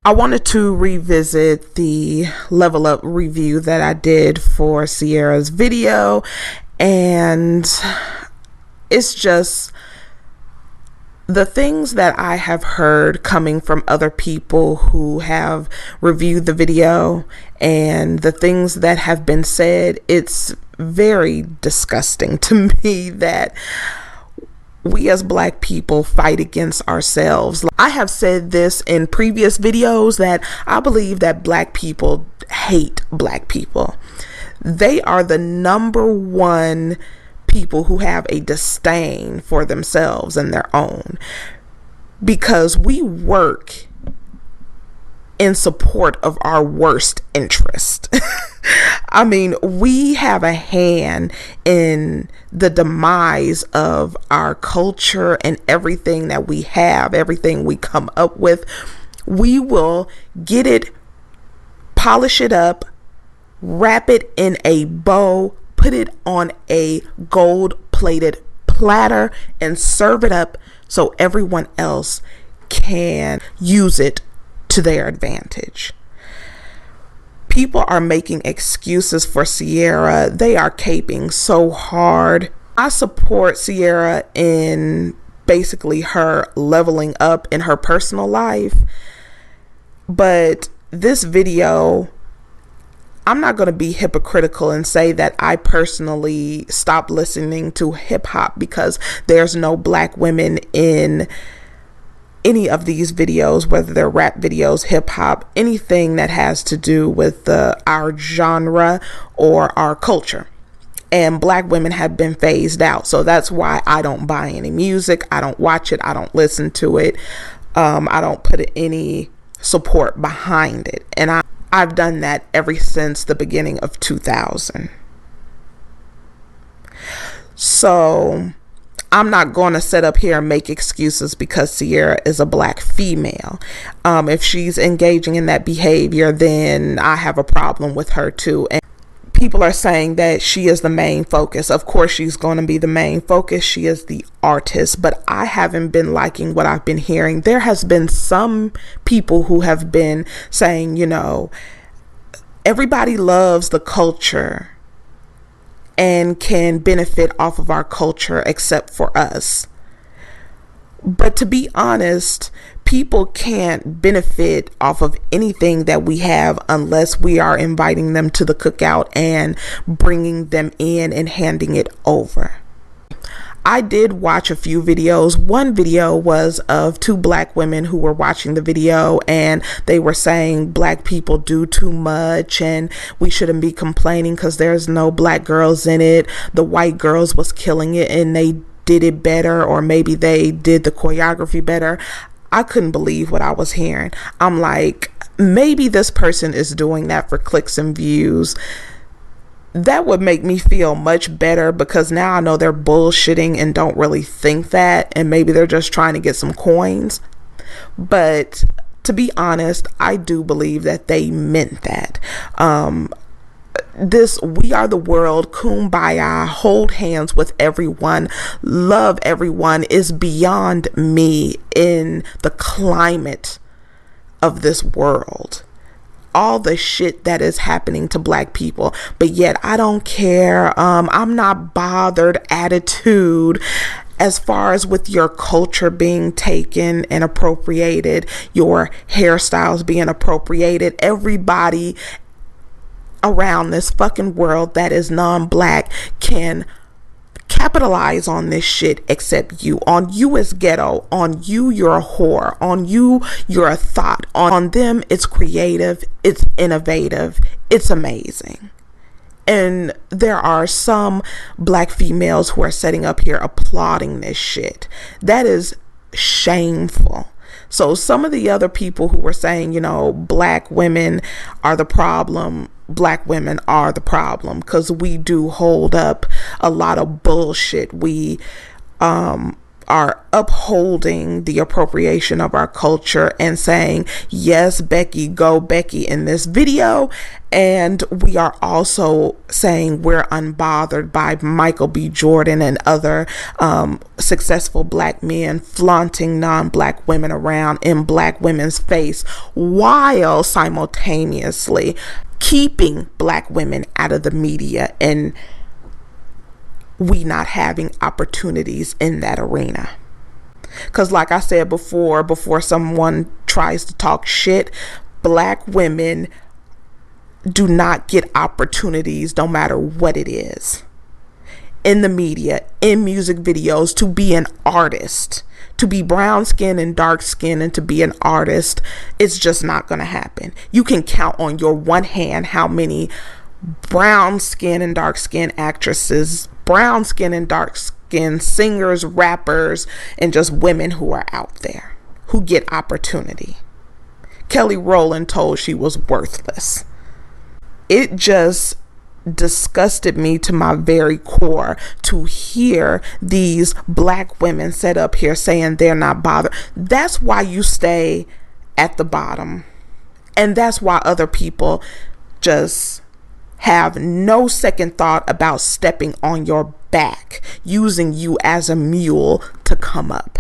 I wanted to revisit the level up review that I did for Sierra's video, and it's just the things that I have heard coming from other people who have reviewed the video and the things that have been said. It's very disgusting to me that we as Black people fight against ourselves. I have said this in previous videos that I believe that Black people hate Black people. They are the number one people who have a disdain for themselves and their own, because we work in support of our worst interest. I mean, we have a hand in the demise of our culture and everything that we have, everything we come up with. We will get it, polish it up, wrap it in a bow, put it on a gold-plated platter, and serve it up so everyone else can use it to their advantage. People are making excuses for Sierra. They are caping so hard. I support Sierra in basically her leveling up in her personal life, but this video, I'm not going to be hypocritical and say that I personally stopped listening to hip hop because there's no Black women in any of these videos, whether they're rap videos, hip hop, anything that has to do with our genre or our culture. And Black women have been phased out. So that's why I don't buy any music. I don't watch it. I don't listen to it. I don't put any support behind it. And I've done that ever since the beginning of 2000. So I'm not going to sit up here and make excuses because Sierra is a Black female. If she's engaging in that behavior, then I have a problem with her too. And people are saying that she is the main focus. Of course, she's going to be the main focus. She is the artist, but I haven't been liking what I've been hearing. There has been some people who have been saying, you know, everybody loves the culture and can benefit off of our culture except for us. But to be honest, people can't benefit off of anything that we have unless we are inviting them to the cookout and bringing them in and handing it over. I did watch a few videos. One video was of two Black women who were watching the video, and they were saying Black people do too much and we shouldn't be complaining because there's no Black girls in it. The white girls was killing it and they did it better, or maybe they did the choreography better. I couldn't believe what I was hearing. I'm like, maybe this person is doing that for clicks and views. That would make me feel much better, because now I know they're bullshitting and don't really think that, and maybe they're just trying to get some coins. But to be honest, I do believe that they meant that. This we are the world, kumbaya, hold hands with everyone, love everyone is beyond me in the climate of this world. All the shit that is happening to Black people, but yet I don't care. I'm not bothered attitude as far as with your culture being taken and appropriated, your hairstyles being appropriated. Everybody around this fucking world that is non-Black can capitalize on this shit except you. On you is ghetto. On you, you're a whore. On you, you're a thought. On them, it's creative. It's innovative. It's amazing. And there are some Black females who are sitting up here applauding this shit. That is shameful. So some of the other people who were saying, you know, Black women are the problem, Black women are the problem, because we do hold up a lot of bullshit. We are upholding the appropriation of our culture and saying, yes, Becky, go Becky in this video. And we are also saying we're unbothered by Michael B. Jordan and other successful black men flaunting non-black women around in black women's face, while simultaneously keeping black women out of the media and we not having opportunities in that arena. Because like I said before someone tries to talk shit, black women do not get opportunities no matter what it is. In the media, in music videos, to be an artist, to be brown skin and dark skin and to be an artist, it's just not going to happen. You can count on your one hand how many brown skin and dark skin actresses, brown skin and dark skin singers, rappers, and just women who are out there who get opportunity. Kelly Rowland told she was worthless. It just disgusted me to my very core to hear these black women set up here saying they're not bothered. That's why you stay at the bottom. And that's why other people just have no second thought about stepping on your back, using you as a mule to come up.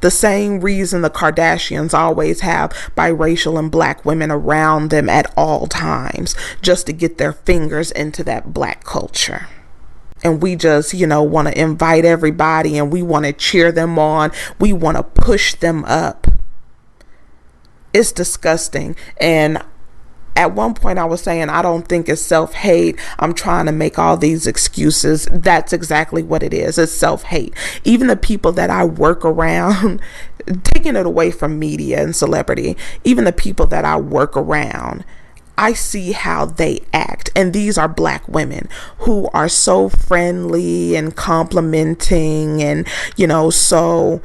The same reason the Kardashians always have biracial and black women around them at all times, just to get their fingers into that black culture. And we just, want to invite everybody and we want to cheer them on. We want to push them up. It's disgusting. And at one point I was saying, I don't think it's self-hate. I'm trying to make all these excuses. That's exactly what it is. It's self-hate. Even the people that I work around, taking it away from media and celebrity, even the people that I work around, I see how they act. And these are black women who are so friendly and complimenting and, so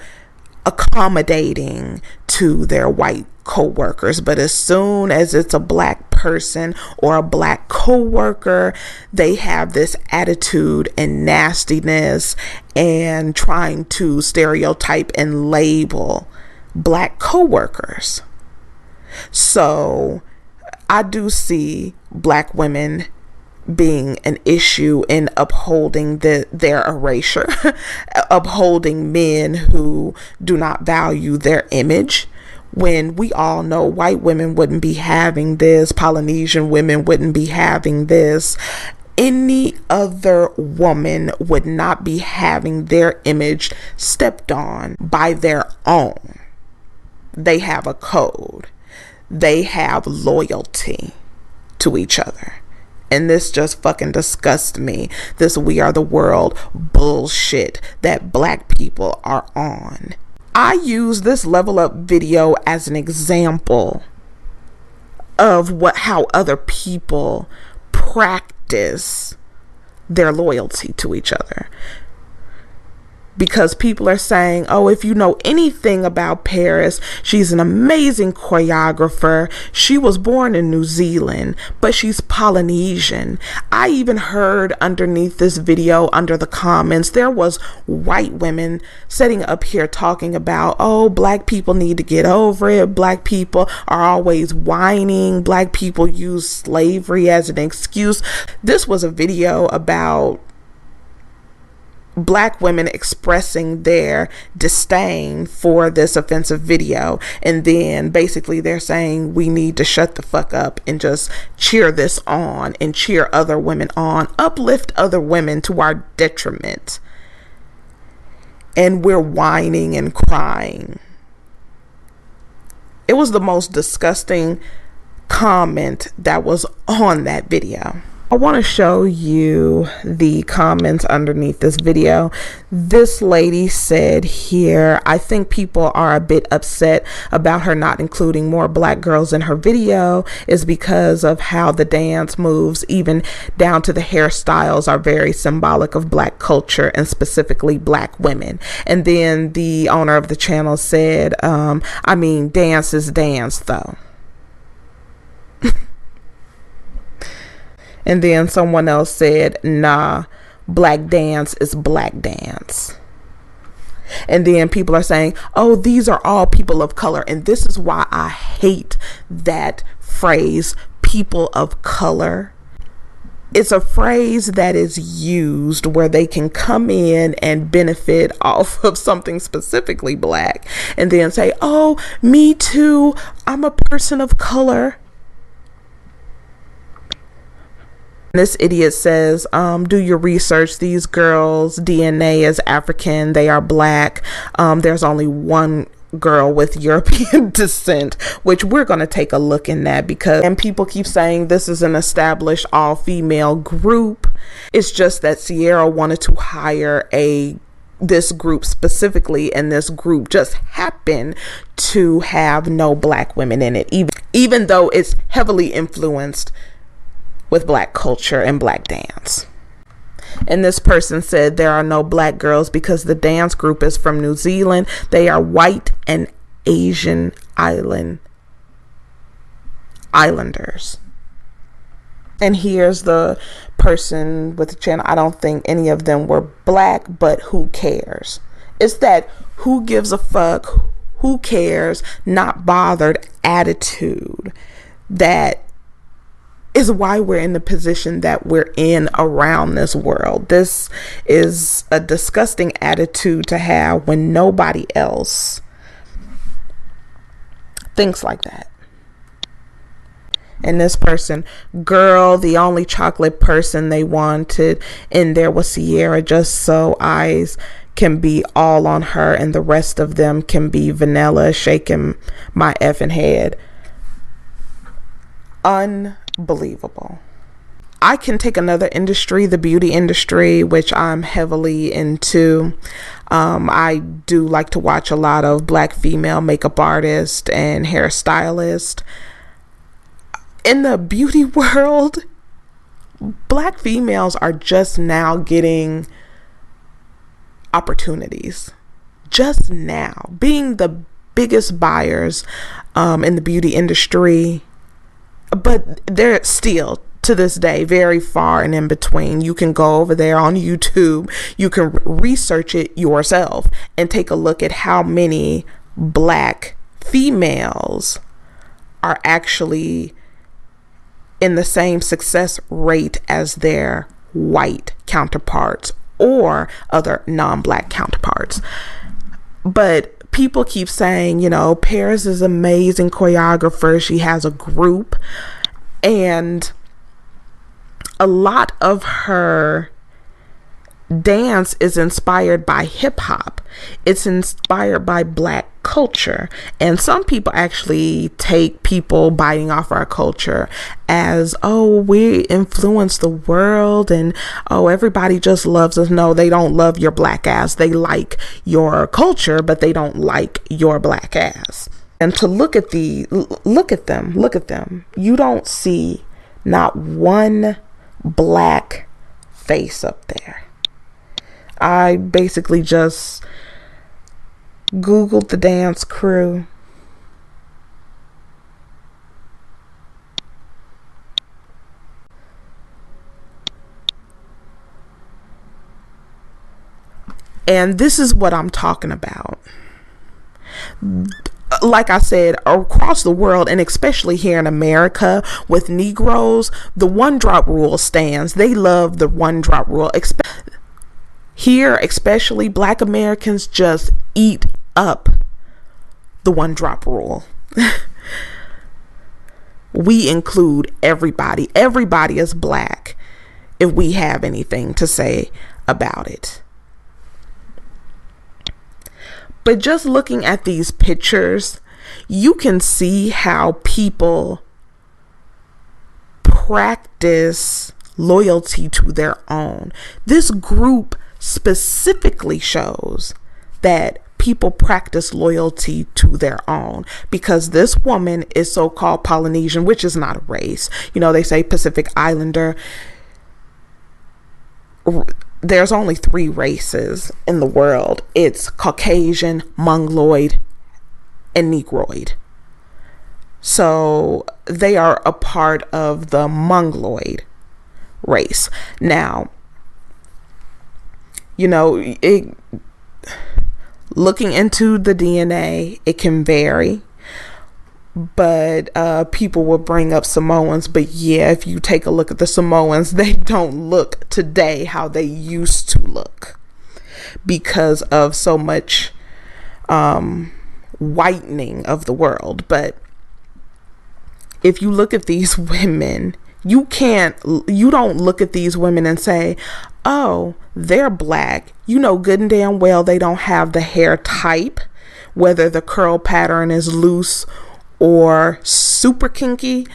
accommodating to their white co-workers. But as soon as it's a black person or a black co-worker, they have this attitude and nastiness and trying to stereotype and label black co-workers. So I do see black women being an issue in upholding their erasure, upholding men who do not value their image, when we all know white women wouldn't be having this, Polynesian women wouldn't be having this, any other woman would not be having their image stepped on by their own. They have a code. They have loyalty to each other. And this just fucking disgusts me. This we are the world bullshit that black people are on. I use this level up video as an example of how other people practice their loyalty to each other. Because people are saying, oh, if you know anything about Paris, she's an amazing choreographer. She was born in New Zealand, but she's Polynesian. I even heard underneath this video, under the comments, there was white women sitting up here talking about, oh, black people need to get over it. Black people are always whining. Black people use slavery as an excuse. This was a video about black women expressing their disdain for this offensive video, and then basically they're saying we need to shut the fuck up and just cheer this on and cheer other women on, uplift other women to our detriment, and we're whining and crying. It was the most disgusting comment that was on that video. I want to show you the comments underneath this video. This lady said here, I think people are a bit upset about her not including more black girls in her video is because of how the dance moves, even down to the hairstyles, are very symbolic of black culture and specifically black women. And then the owner of the channel said, I mean, dance is dance though. And then someone else said, nah, black dance is black dance. And then people are saying, oh, these are all people of color. And this is why I hate that phrase, people of color. It's a phrase that is used where they can come in and benefit off of something specifically black and then say, oh, me too, I'm a person of color. This idiot says, do your research. These girls' DNA is African. They are black. There's only one girl with European descent, which we're going to take a look in that and people keep saying this is an established all-female group. It's just that Sierra wanted to hire this group specifically, and this group just happened to have no black women in it, even though it's heavily influenced with black culture and black dance. And this person said there are no black girls because the dance group is from New Zealand. They are white and Asian islanders. And here's the person with the channel. I don't think any of them were black, but who cares? It's that who gives a fuck, who cares, not bothered attitude that is why we're in the position that we're in around this world. This is a disgusting attitude to have when nobody else thinks like that. And this person, girl, the only chocolate person they wanted in there was Sierra, just so eyes can be all on her and the rest of them can be vanilla, shaking my effing head. Unbelievable. I can take another industry, the beauty industry, which I'm heavily into. I do like to watch a lot of black female makeup artists and hairstylists. In the beauty world, black females are just now getting opportunities. Just now. Being the biggest buyers in the beauty industry. But they're still, to this day, very far and in between. You can go over there on YouTube. You can research it yourself and take a look at how many black females are actually in the same success rate as their white counterparts or other non-black counterparts. But people keep saying, you know, Paris is an amazing choreographer. She has a group, and a lot of her dance is inspired by hip hop. It's inspired by black culture. And some people actually take people biting off our culture as, oh, we influence the world and, oh, everybody just loves us. No, they don't love your black ass. They like your culture, but they don't like your black ass. And to look at them. You don't see not one black face up there. I basically just Googled the dance crew. And this is what I'm talking about. Like I said, across the world, and especially here in America with Negroes, the one drop rule stands. They love the one drop rule. Here, especially black Americans just eat up the one drop rule. We include everybody. Everybody is black if we have anything to say about it. But just looking at these pictures, you can see how people practice loyalty to their own. This group specifically shows that people practice loyalty to their own, because this woman is so-called Polynesian, which is not a race. You know, they say Pacific Islander. There's only 3 races in the world. It's Caucasian, Mongoloid, and Negroid. So they are a part of the Mongoloid race. Now, you know, looking into the DNA, it can vary, but people will bring up Samoans. But yeah, if you take a look at the Samoans, they don't look today how they used to look because of so much whitening of the world. But if you look at these women, you don't look at these women and say, oh, they're black. You know good and damn well they don't have the hair type, whether the curl pattern is loose or super kinky.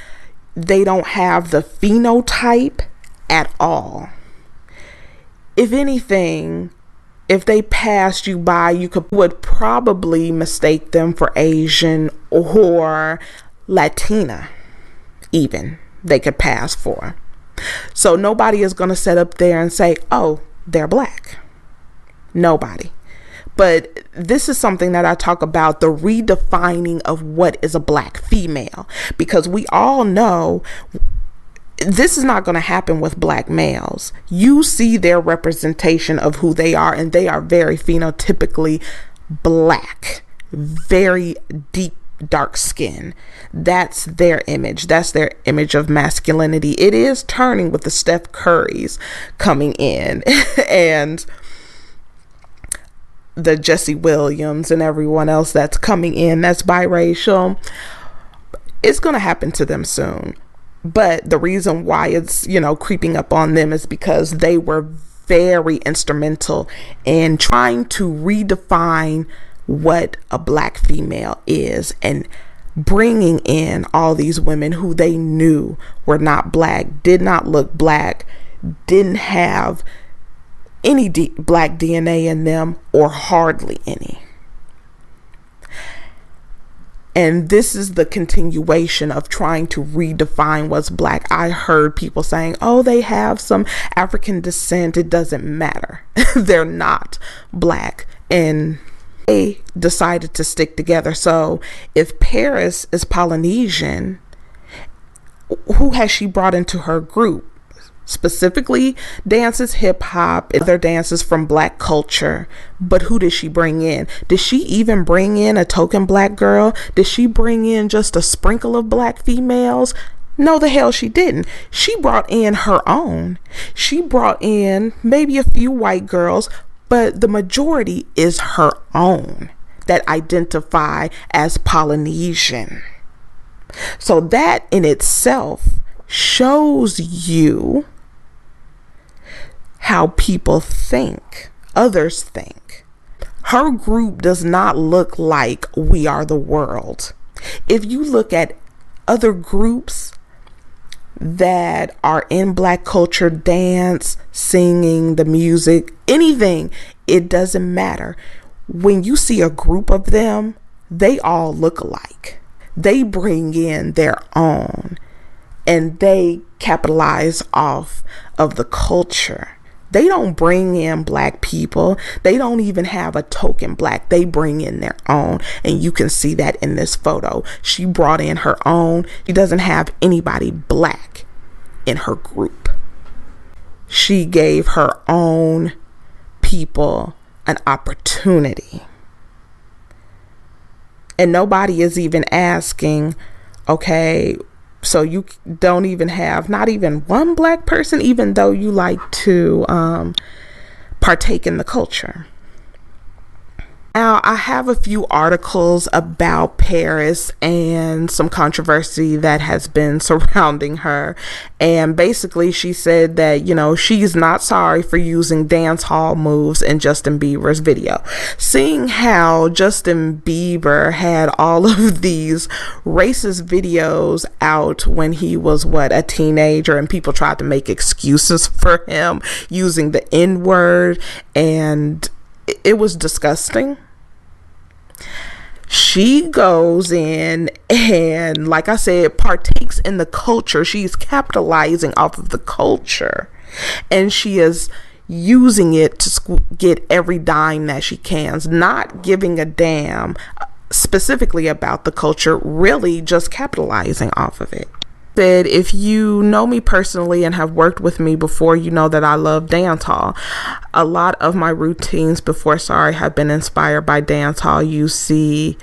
They don't have the phenotype at all. If anything, if they passed you by, you would probably mistake them for Asian or Latina, even they could pass for. So nobody is going to sit up there and say, oh, they're black. Nobody. But this is something that I talk about, the redefining of what is a black female, because we all know this is not going to happen with black males. You see their representation of who they are, and they are very phenotypically black, very deep dark skin. That's their image. That's their image of masculinity. It is turning with the Steph Currys coming in and the Jesse Williams and everyone else that's coming in that's biracial. It's going to happen to them soon. But the reason why it's, creeping up on them is because they were very instrumental in trying to redefine what a black female is and bringing in all these women who they knew were not black, did not look black, didn't have any black DNA in them, or hardly any. And this is the continuation of trying to redefine what's black. I heard people saying, oh, they have some African descent. It doesn't matter. They're not black. And they decided to stick together. So if Paris is Polynesian, who has she brought into her group? Specifically dances hip hop, other dances from black culture. But who did she bring in? Did she even bring in a token black girl? Did she bring in just a sprinkle of black females? No, the hell she didn't. She brought in her own. She brought in maybe a few white girls, but the majority is her own that identify as Polynesian. So that in itself shows you how people think, others think. Her group does not look like We Are the World. If you look at other groups that are in black culture, dance, singing, the music, anything, it doesn't matter. When you see a group of them, they all look alike. They bring in their own and they capitalize off of the culture. They don't bring in black people. They don't even have a token black. They bring in their own. And you can see that in this photo. She brought in her own. She doesn't have anybody black in her group. She gave her own people an opportunity. And nobody is even asking, okay, so you don't even have not even one black person, even though you like to partake in the culture. Now, I have a few articles about Paris and some controversy that has been surrounding her. And basically, she said that, she's not sorry for using dance hall moves in Justin Bieber's video. Seeing how Justin Bieber had all of these racist videos out when he was, a teenager, and people tried to make excuses for him using the N-word, and it was disgusting. She goes in and, like I said, partakes in the culture. She's capitalizing off of the culture, and she is using it to get every dime that she can, not giving a damn specifically about the culture, really just capitalizing off of it. Said, if you know me personally and have worked with me before, you know that I love dancehall. A lot of my routines before Sorry have been inspired by dancehall you see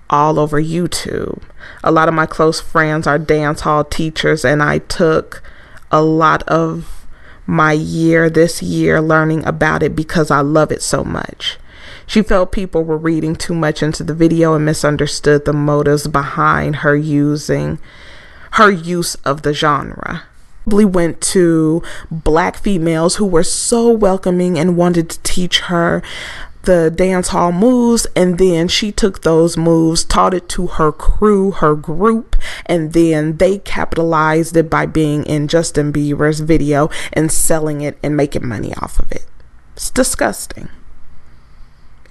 all over YouTube. A lot of my close friends are dancehall teachers, and I took a lot of my this year learning about it because I love it so much. She felt people were reading too much into the video and misunderstood the motives behind her use of the genre. We went to black females who were so welcoming and wanted to teach her the dance hall moves, and then she took those moves, taught it to her crew, her group, and then they capitalized it by being in Justin Bieber's video and selling it and making money off of it. It's disgusting.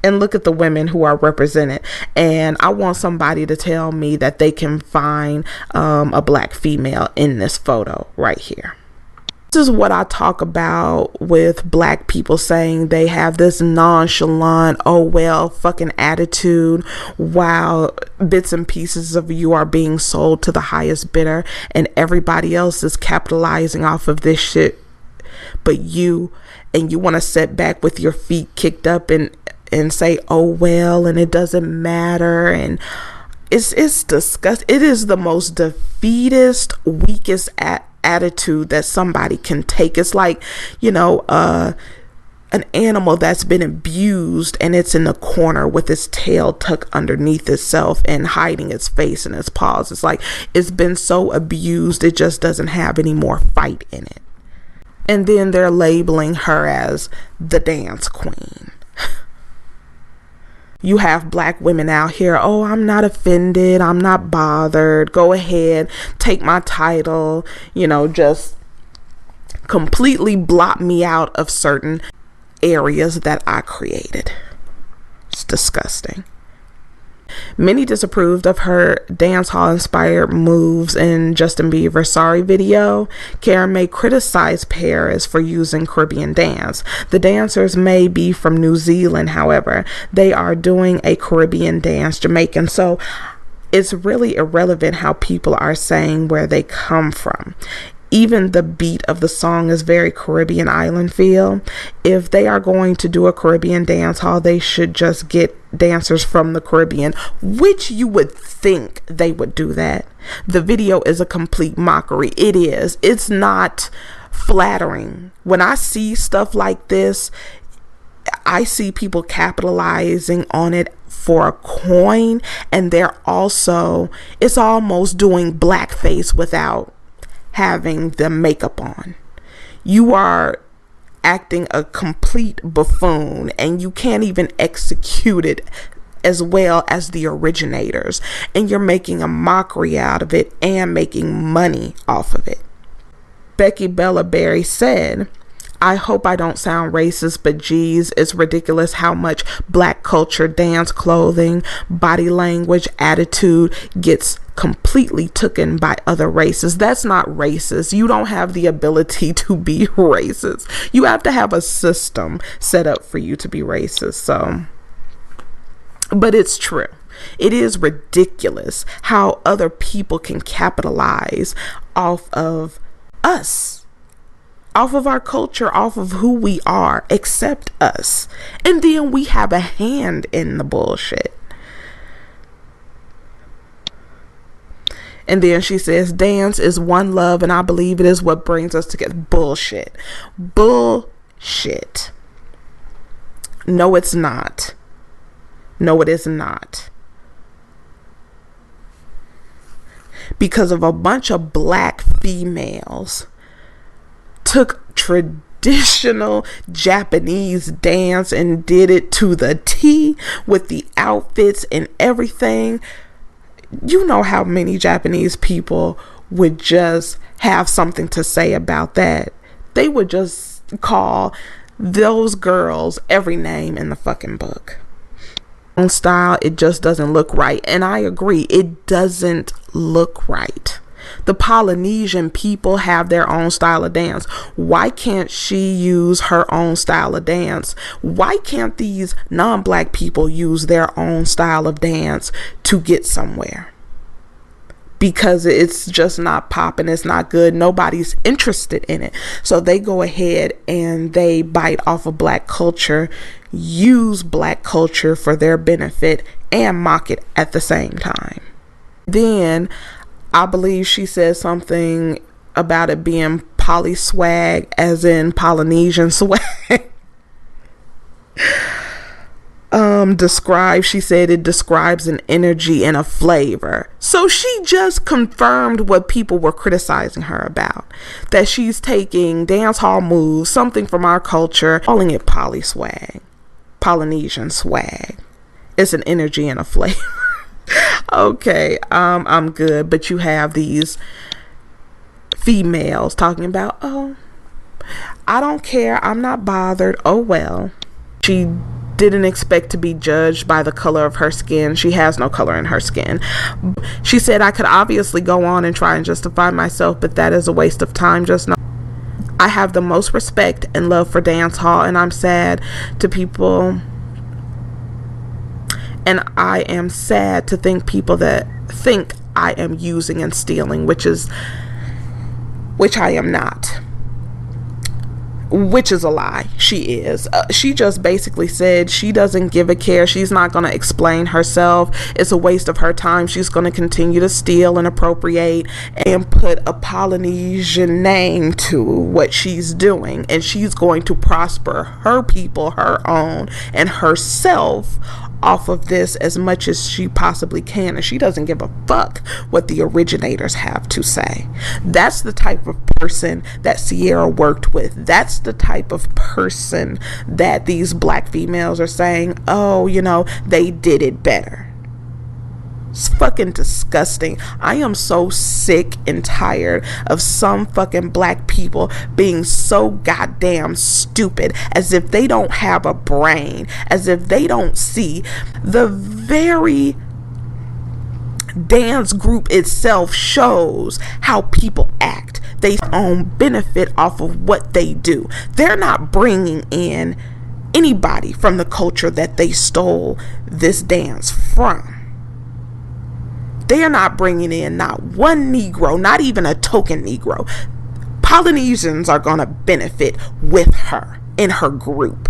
And look at the women who are represented. And I want somebody to tell me that they can find a black female in this photo right here. This is what I talk about with black people saying they have this nonchalant, oh well, fucking attitude while bits and pieces of you are being sold to the highest bidder and everybody else is capitalizing off of this shit. But you want to sit back with your feet kicked up and say, oh well, and it doesn't matter, and it's disgusting. It is the most defeatist, weakest attitude that somebody can take. It's like, an animal that's been abused and it's in the corner with its tail tucked underneath itself and hiding its face and its paws. It's like it's been so abused it just doesn't have any more fight in it. And then they're labeling her as the dance queen. You have black women out here, oh, I'm not offended, I'm not bothered, go ahead, take my title, just completely blot me out of certain areas that I created. It's disgusting. Many disapproved of her dancehall inspired moves in Justin Bieber's Sorry video. Karen may criticize Paris for using Caribbean dance. The dancers may be from New Zealand, however, they are doing a Caribbean dance, Jamaican. So it's really irrelevant how people are saying where they come from. Even the beat of the song is very Caribbean island feel. If they are going to do a Caribbean dance hall, they should just get dancers from the Caribbean, which you would think they would do that. The video is a complete mockery. It is. It's not flattering. When I see stuff like this, I see people capitalizing on it for a coin, and it's almost doing blackface without having the makeup on. You are acting a complete buffoon and you can't even execute it as well as the originators, and you're making a mockery out of it and making money off of it. Becky Bellaberry said, I hope I don't sound racist, but geez, it's ridiculous how much black culture, dance, clothing, body language, attitude gets completely taken by other races. That's not racist. You don't have the ability to be racist. You have to have a system set up for you to be racist. But it's true. It is ridiculous how other people can capitalize off of us, off of our culture, off of who we are, accept us. And then we have a hand in the bullshit. And then she says, dance is one love, and I believe it is what brings us together. Bullshit. Bullshit. No, it's not. No, it is not. Because of a bunch of black females took traditional Japanese dance and did it to the T with the outfits and everything. You know how many Japanese people would just have something to say about that. They would just call those girls every name in the fucking book. On style, it just doesn't look right. And I agree, it doesn't look right. The Polynesian people have their own style of dance. Why can't she use her own style of dance? Why can't these non-black people use their own style of dance to get somewhere? because it's just not popping, it's not good, nobody's interested in it. So they go ahead and they bite off of Black culture, use Black culture for their benefit, and mock it at the same time. Then I believe she said something about it being poly swag, as in Polynesian swag. She said it describes an energy and a flavor. So she just confirmed what people were criticizing her about, that she's taking dance hall moves, something from our culture, calling it poly swag, Polynesian swag. It's an energy and a flavor. Okay, I'm good. But you have these females talking about, oh, I don't care, I'm not bothered, oh well. She didn't expect to be judged by the color of her skin. She has no color in her skin. She said, I could obviously go on and try and justify myself, but that is a waste of time. Just know I have the most respect and love for dance hall, and I'm sad to people, and I am sad to think people that think I am using and stealing, which I am not. Which is a lie. She is. She just basically said she doesn't give a care. She's not going to explain herself. It's a waste of her time. She's going to continue to steal and appropriate and put a Polynesian name to what she's doing. And she's going to prosper her people, her own, and herself off of this as much as she possibly can, and she doesn't give a fuck what the originators have to say. That's the type of person that Sierra worked with. That's the type of person that these Black females are saying, oh, you know, they did it better. It's fucking disgusting. I am so sick and tired of some fucking Black people being so goddamn stupid, as if they don't have a brain, as if they don't see the very dance group itself shows how people act. They own benefit off of what they do. They're not bringing in anybody from the culture that they stole this dance from. They are not bringing in not one Negro, not even a token Negro. Polynesians are going to benefit with her in her group.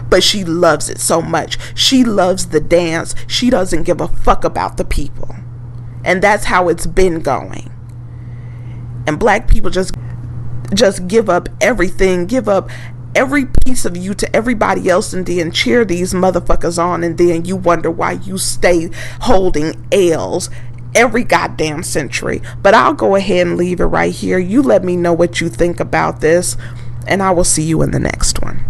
But she loves it so much. She loves the dance. She doesn't give a fuck about the people. And that's how it's been going. And Black people just give up everything, give up every piece of you to everybody else, and then cheer these motherfuckers on, and then you wonder why you stay holding L's every goddamn century. But I'll go ahead and leave it right here. You let me know what you think about this, and I will see you in the next one.